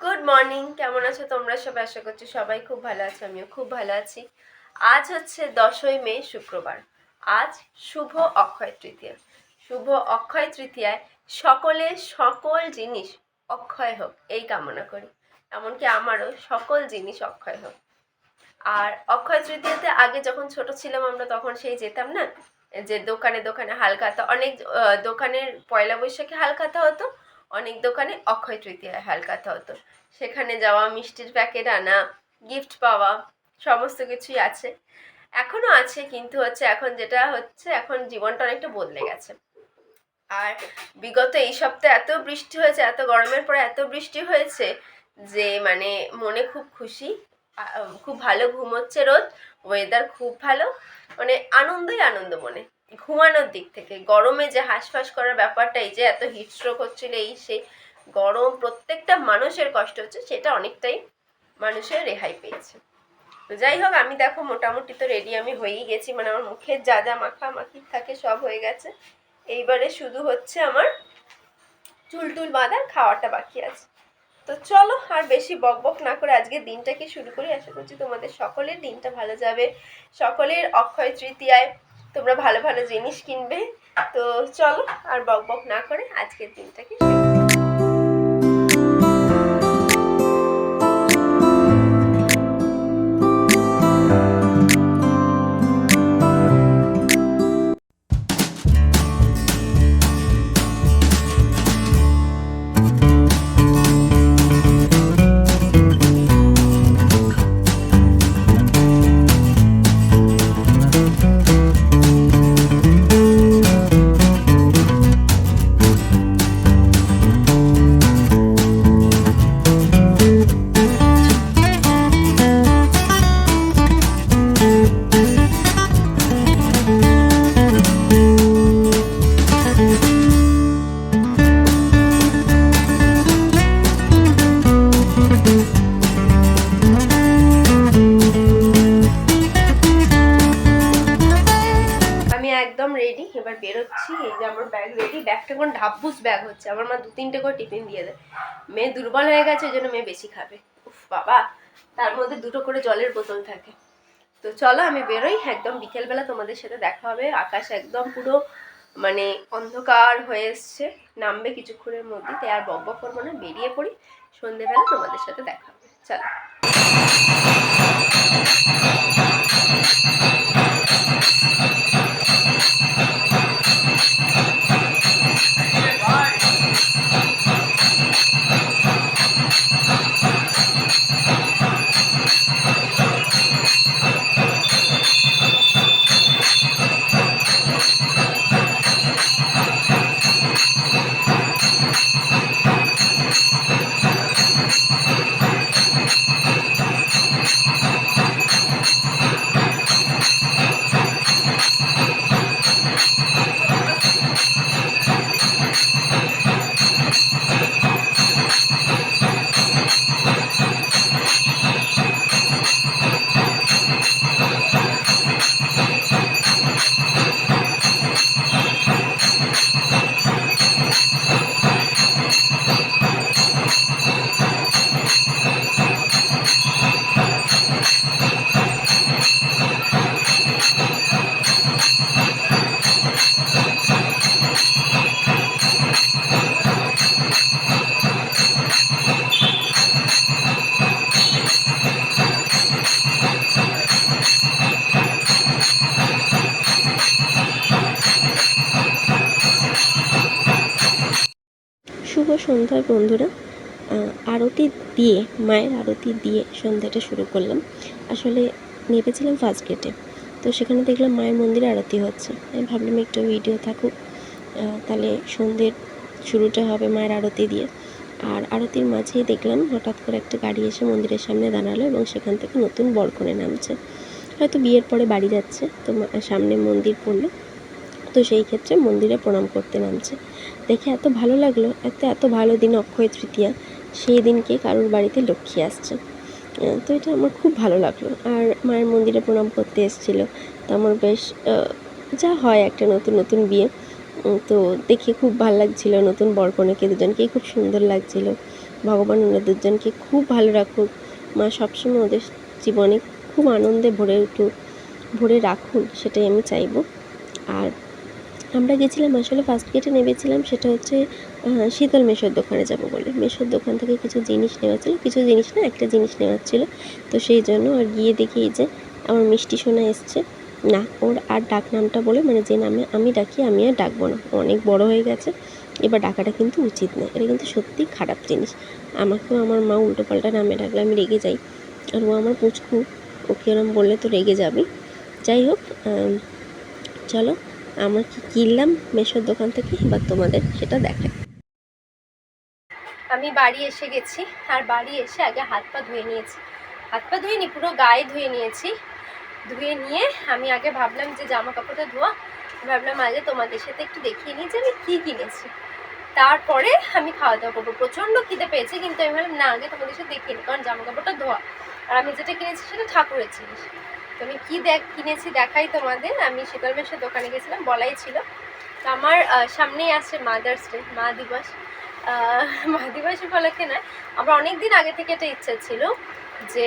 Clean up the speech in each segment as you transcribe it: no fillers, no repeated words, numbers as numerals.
Good morning. কেমন আছো তোমরা সবাই? আশা করছি সবাই খুব ভালো আছে, আমিও খুব ভালো আছি। আজ হচ্ছে 10ই মে, শুক্রবার। আজ শুভ অক্ষয় তৃতীয়া। শুভ অক্ষয় তৃতীয়ায় সকলের সকল জিনিস অক্ষয় হোক এই কামনা করি। এমনকি আমারও সকল জিনিস অক্ষয় হোক। আর অক্ষয় তৃতীয়াতে আগে যখন ছোট ছিলাম আমরা, তখন সেই যেতাম না যে দোকানে দোকানে হালখাতা, অনেক দোকানের পয়লা বৈশাখে হালখাতা হতো, অনেক দোকানে অক্ষয় তৃতীয়ায় হালখাতা হতো। সেখানে যাওয়া, মিষ্টির প্যাকেট আনা, গিফট পাওয়া, সমস্ত কিছুই আছে, এখনো আছে। কিন্তু এখন যেটা হচ্ছে, এখন জীবনটা অনেকটা বদলে গেছে। আর বিগত এই সপ্তাহে এত বৃষ্টি হয়েছে, এত গরমের পরে এত বৃষ্টি হয়েছে যে মানে মনে খুব খুশি। খুব ভালো ঘুম হচ্ছে, রোজ ওয়েদার খুব ভালো, মানে আনন্দই আনন্দ মনে। ঘুমানোর দিক থেকে গরমে যে হাঁসফাঁস করার ব্যাপারটা, এই যে এত হিটস্ট্রোক হচ্ছিল, এই সেই গরম প্রত্যেকটা মানুষের কষ্ট হচ্ছে, সেটা অনেকটাই মানুষের রেহাই পেয়েছে। তো যাই হোক, আমি দেখো মোটামুটি তো রেডি আমি হয়েই গেছি, মানে আমার মুখের যা যা মাখামাখি থাকে সব হয়ে গেছে। এইবারে শুধু হচ্ছে আমার চুল টুল বাঁধা, খাওয়াটা বাকি আছে। তো চলো আর বেশি বক বক না করে আজকে দিনটাকে শুরু করি। আশা করছি তোমাদের সকলের দিনটা ভালো যাবে, সকলের অক্ষয় তৃতীয়ায় তোমরা ভালো ভালো জিনিস কিনবে। তো চলো আর বক বক না করে আজকের দিনটাকে শুরু করি। একদম রেডি, এবার বেরোচ্ছি। এই যে আমার ব্যাগ রেডি, ব্যাগটা কোন ঢাব্বুস ব্যাগ হচ্ছে। আমার মা 2-3টে করে টিফিন দিয়ে দেয়। মেয়ে দুর্বল হয়ে গেছে, ওই জন্য মেয়ে বেশি খাবে। উফ বাবা, তার মধ্যে 2টো করে জলের বোতল থাকে। তো চলো আমি বেরোই, একদম বিকেলবেলা তোমাদের সাথে দেখা হবে। আকাশ একদম পুরো মানে অন্ধকার হয়ে এসছে, নামবে কিছুক্ষণের মধ্যে। তাই আর বক বক করবো না, বেরিয়ে পড়ি। সন্ধেবেলা তোমাদের সাথে দেখা হবে, চলো। শুভ সন্ধ্যা বন্ধুরা। আরতি দিয়ে, মায়ের আরতি দিয়ে সন্ধ্যাটা শুরু করলাম। আসলে নেমেছিলাম ফার্স্ট গেটে, তো সেখানে দেখলাম মায়ের মন্দিরে আরতি হচ্ছে। আমি ভাবলাম একটু ভিডিও থাকুক, তাহলে সন্ধ্যের শুরুটা হবে মায়ের আরতি দিয়ে। আর আরতির মাঝেই দেখলাম হঠাৎ করে একটা গাড়ি এসে মন্দিরের সামনে দাঁড়ালো এবং সেখান থেকে নতুন বরকনে নামছে। হয়তো বিয়ের পরে বাড়ি যাচ্ছে, তো সামনে মন্দির পড়লো, তো সেই ক্ষেত্রে মন্দিরে প্রণাম করতে নামছে। দেখে এত ভালো লাগলো, এত ভালো দিন অক্ষয় তৃতীয়া, সেই দিনকে কারোর বাড়িতে লক্ষ্মী আসছে। তো এটা আমার খুব ভালো লাগলো। আর মায়ের মন্দিরে প্রণাম করতে এসেছিলো, তো আমার বেশ যা হয় একটা নতুন নতুন বিয়ে, তো দেখে খুব ভালো লাগছিলো। নতুন বরকনেকে দুজনকেই খুব সুন্দর লাগছিলো। ভগবান ওনাদের দুজনকে খুব ভালো রাখুক, মা সবসময় ওদের জীবনে খুব আনন্দে ভরে রাখুন, সেটাই আমি চাইবো। আর আমরা গেছিলাম আসলে ফার্স্ট গেটে নেমেছিলাম, সেটা হচ্ছে শীতল মেশোর দোকানে যাব বলে। মেশোর দোকান থেকে কিছু জিনিস নেওয়ার ছিল, কিছু জিনিস না, একটা জিনিস নেওয়ার ছিল। তো সেই জন্য আর গিয়ে দেখি এই যে আমার মিষ্টি সোনা এসছে। না, ওর আর ডাক নামটা বলে, মানে যে নামে আমি ডাকি আমি আর ডাকবো না, অনেক বড় হয়ে গেছে, এবার ডাকাটা কিন্তু উচিত না, এটা কিন্তু সত্যিই খারাপ জিনিস। আমাকেও আমার মা উল্টোপাল্টা নামে ডাকলে আমি রেগে যাই, আর ও আমার পুচকু, ওকে ওরম বললে তো রেগে যাবি। যাই হোক, চলো আমার কি কিনলাম মেশোর দোকান থেকে এবার তোমাদের সেটা দেখাই। আমি বাড়ি এসে গেছি, আর বাড়ি এসে আগে হাত পা ধুয়ে নিয়েছি। হাত পা ধুয়ে নি, পুরো গায়ে ধুয়ে নিয়েছি। ধুয়ে নিয়ে আমি আগে ভাবলাম যে জামা কাপড়টা ধোয়া, ভাবলাম আগে তোমাদের সাথে একটু দেখিয়ে নিই যে আমি কী কিনেছি, তারপরে আমি খাওয়া দাওয়া করবো। প্রচণ্ড খিদে পেয়েছে, কিন্তু আমি ভাবলাম না, আগে তোমাদের সাথে দেখিয়ে নিই, কারণ জামা কাপড়টা ধোয়া। আর আমি যেটা কিনেছি সেটা ঠাকুরের জিনিস। তো আমি কী কিনেছি দেখাই তোমাদের। আমি শীতল মেশোর দোকানে গেছিলাম, বলাই ছিল। তো আমার সামনেই আসছে মাদার্স ডে, মা দিবস। মা দিবস উপলক্ষে নয়, আমার অনেক দিন আগে থেকে একটা ইচ্ছা ছিল যে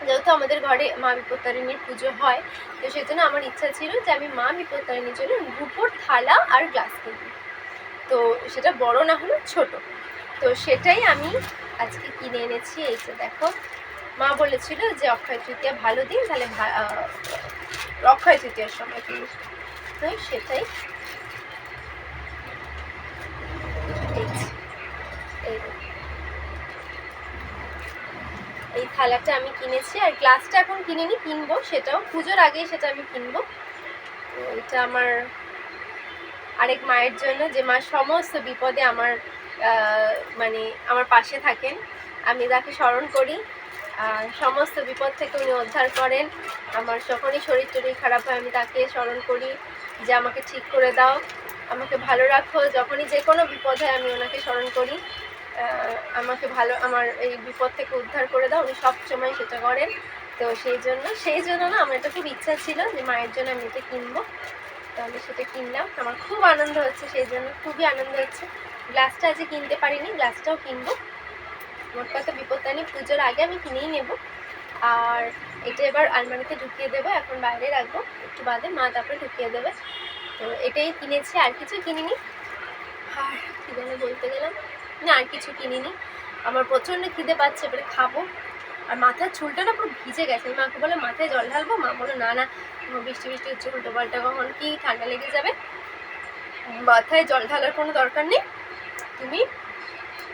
যেহেতু আমাদের ঘরে মা বিপত্তারিণীর পুজো হয়, তো সেই জন্য আমার ইচ্ছা ছিল যে আমি মা বিপত্তারিণীর জন্য রূপোর থালা আর গ্লাস কিনব। তো সেটা বড় না হলেও ছোট, তো সেটাই আমি আজকে কিনে এনেছি। এই যে দেখো, মা বলেছিল যে অক্ষয় তৃতীয়া ভালো দিন, তাহলে অক্ষয় তৃতীয়ার সময় কিনিস, তো সেটাই এই থালাটা আমি কিনেছি। আর গ্লাসটা এখন কিনিনি, কিনবো, সেটাও পুজোর আগেই সেটা আমি কিনবো। তো এটা আমার আরেক মায়ের জন্য, যে মা সমস্ত বিপদে আমার মানে আমার পাশে থাকেন। আমি তাকে স্মরণ করি, সমস্ত বিপদ থেকে উনি উদ্ধার করেন। আমার যখনই শরীর টরীর খারাপ হয় আমি তাকে স্মরণ করি যে আমাকে ঠিক করে দাও, আমাকে ভালো রাখো। যখনই যে কোনো বিপদ হয় আমি ওনাকে স্মরণ করি, আমাকে আমার এই বিপদ থেকে উদ্ধার করে দাও, উনি সব সময় সেটা করেন। তো সেই জন্য না, আমার এটা খুব ইচ্ছা ছিল যে মায়ের জন্য আমি এটা কিনবো। তো আমি সেটা কিনলাম, আমার খুব আনন্দ হচ্ছে, সেই জন্য খুবই আনন্দ হচ্ছে। গ্লাসটা আজকে কিনতে পারিনি, গ্লাসটাও কিনবো। মোট কথা বিপত্তারিণী পুজোর আগে আমি কিনেই নেব। আর এটা এবার আলমারিতে ঢুকিয়ে দেবো, এখন বাইরে রাখবো, একটু বাদে মা তারপরে ঢুকিয়ে দেবে। তো এটাই কিনেছি, আর কিছু কিনিনি। আর কী যেন বলতে গেলাম, না আর কিছু কিনিনি। আমার প্রচণ্ড খিদে পাচ্ছে, এবারে খাবো। আর মাথার চুলটা না পুরো ভিজে গেছে, আমি মাকে বলে মাথায় জল ঢালবো, মা বলো না না, বৃষ্টি বৃষ্টি হচ্ছে, উল্টো পাল্টা কখন কি ঠান্ডা লেগে যাবে, মাথায় জল ঢালার কোনো দরকার নেই, তুমি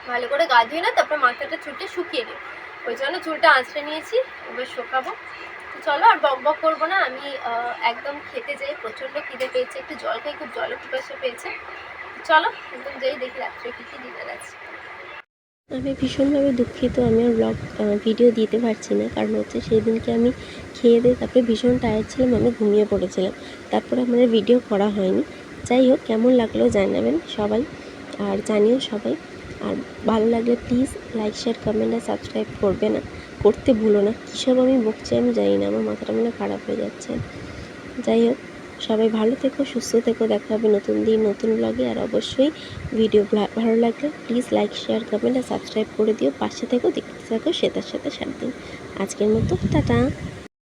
ভালো করে গা ধুয়ে না তারপর মাথাটা চুলটা শুকিয়ে নিও। ওই জন্য চুলটা আঁচড়ে নিয়েছি, এবার শুকাবো। তো চলো আর বক বক করবো না, আমি একদম খেতে যাই, প্রচণ্ড খিদে পেয়েছে, একটু জল খাই, খুব জল পিপাসা পেয়েছে। চলো একদম যাই, দেখি রাত্রে কী কী ডিনার আছে। আমি ভীষণভাবে দুঃখিত, আমি আর ভিডিও দিতে পারছি না, কারণ হচ্ছে সেদিনকে আমি খেয়ে দিয়ে তারপরে ভীষণ টায়ার্ড ছিলাম, আমি ঘুমিয়ে পড়েছিলাম, তারপরে আমাদের ভিডিও করা হয়নি। যাই হোক, কেমন লাগলো জানাবেন সবাই, আর জানিও সবাই। আর ভালো লাগলে প্লিজ লাইক শেয়ার কমেন্ট আর সাবস্ক্রাইব করতে ভুলো না। কী সব আমি বকছি আমি জানি না, আমার মাথাটা মনে খারাপ হয়ে যাচ্ছে। যাই হোক, সবাই ভালো থেকো, সুস্থ থেকো, দেখা হবে নতুন দিন নতুন ব্লগে। আর অবশ্যই ভিডিও ভালো লাগলে প্লিজ লাইক শেয়ার কমেন্ট আর সাবস্ক্রাইব করে দিও, পাশে থেকো, দেখতে থাকো শ্বেতার সাথে 7 দিন। আজকের মতো টাটা।